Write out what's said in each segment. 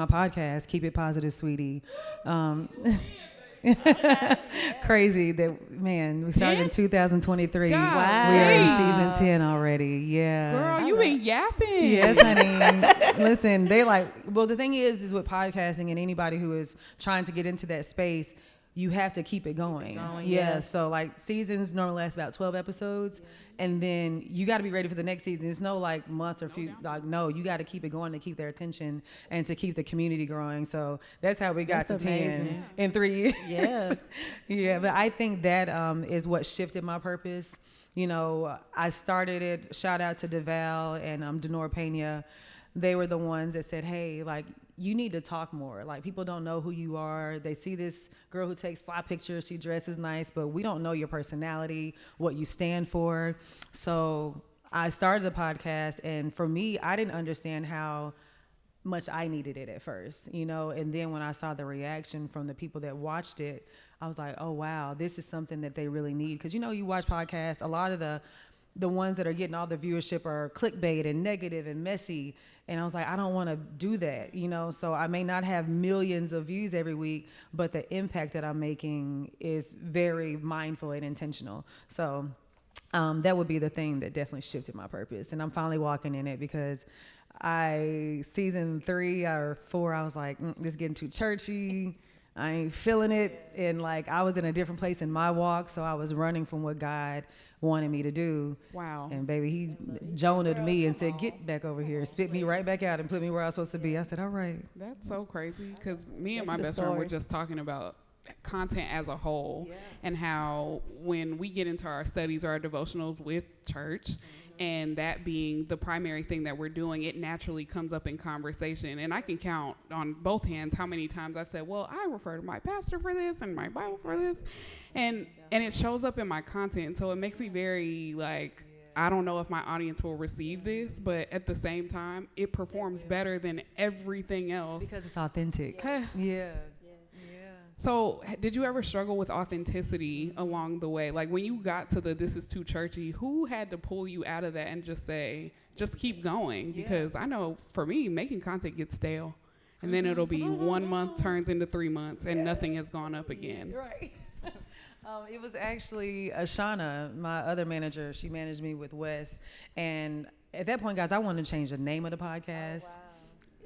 my podcast, Keep It Positive, Sweetie. Crazy that, man, we started in 2023. God. We are in season 10 already. Yeah. Girl, you been yapping. Yes, honey. Listen, the thing is with podcasting and anybody who is trying to get into that space, you have to keep it going. Yeah. So like seasons normally last about 12 episodes, and then you got to be ready for the next season. It's no like months or you got to keep it going to keep their attention and to keep the community growing. So that's how we got to 10 in 3 years. Yeah. Yeah. But I think that is what shifted my purpose. You know, I started it. Shout out to DeVal and Denora Pena. They were the ones that said, hey, like, you need to talk more. Like, people don't know who you are. They see this girl who takes fly pictures. She dresses nice, but we don't know your personality, what you stand for. So I started the podcast, and for me, I didn't understand how much I needed it at first, you know? And then when I saw the reaction from the people that watched it, I was like, oh, wow, this is something that they really need. Because, you know, you watch podcasts, a lot of the ones that are getting all the viewership are clickbait and negative and messy. And I was like, I don't want to do that, you know? So I may not have millions of views every week, but the impact that I'm making is very mindful and intentional. So that would be the thing that definitely shifted my purpose. And I'm finally walking in it because season 3 or 4, I was like, this is getting too churchy. I ain't feeling it. And like, I was in a different place in my walk. So I was running from what God wanted me to do. Wow. And baby, he Jonah'd me and said, get back over here, spit me right back out and put me where I was supposed to be. I said, all right. That's so crazy. Because me and my best friend were just talking about content as a whole and how when we get into our studies or our devotionals with church, and that being the primary thing that we're doing, it naturally comes up in conversation. And I can count on both hands how many times I've said, well, I refer to my pastor for this and my Bible for this. And it shows up in my content. So it makes me very like, I don't know if my audience will receive this, but at the same time, it performs better than everything else. Because it's authentic. Yeah. So did you ever struggle with authenticity along the way? Like when you got to this is too churchy, who had to pull you out of that and just say, just keep going? Because I know for me, making content gets stale. And then it'll be 1 month turns into 3 months and nothing has gone up again. Right. It was actually Ashana, my other manager. She managed me with Wes. And at that point, guys, I wanted to change the name of the podcast. Oh, wow.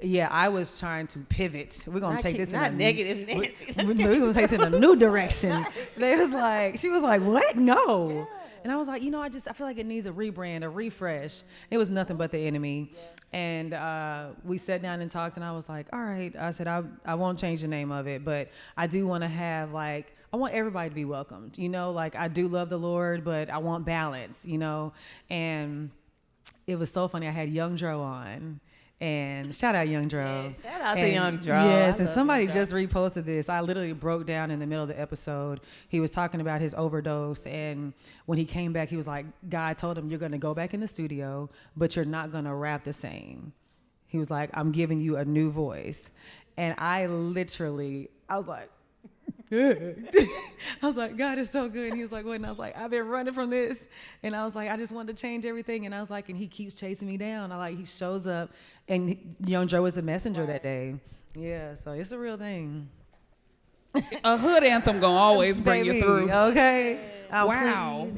Yeah, I was trying to pivot. We're gonna take this in a negative, Nancy. We're gonna take this in a new direction. She was like, what? No. Yeah. And I was like, I feel like it needs a rebrand, a refresh. It was nothing but the enemy. Yeah. And we sat down and talked, and I was like, all right. I said, I won't change the name of it, but I do want to have I want everybody to be welcomed. I do love the Lord, but I want balance. And it was so funny. I had Young Dro on. And shout out Young Dro. Yeah, shout out to Young Dro. Yes, and somebody just reposted this. I literally broke down in the middle of the episode. He was talking about his overdose, and when he came back, he was like, God told him, you're going to go back in the studio, but you're not going to rap the same. He was like, I'm giving you a new voice. And I was like, I was like, God is so good. And he was like, what? And I was like, I've been running from this. And I was like, I just wanted to change everything. And I was like, and he keeps chasing me down. He shows up, and Young Joe was the messenger that day. Yeah, so it's a real thing. A hood anthem gonna always bring you through. Okay. Wow.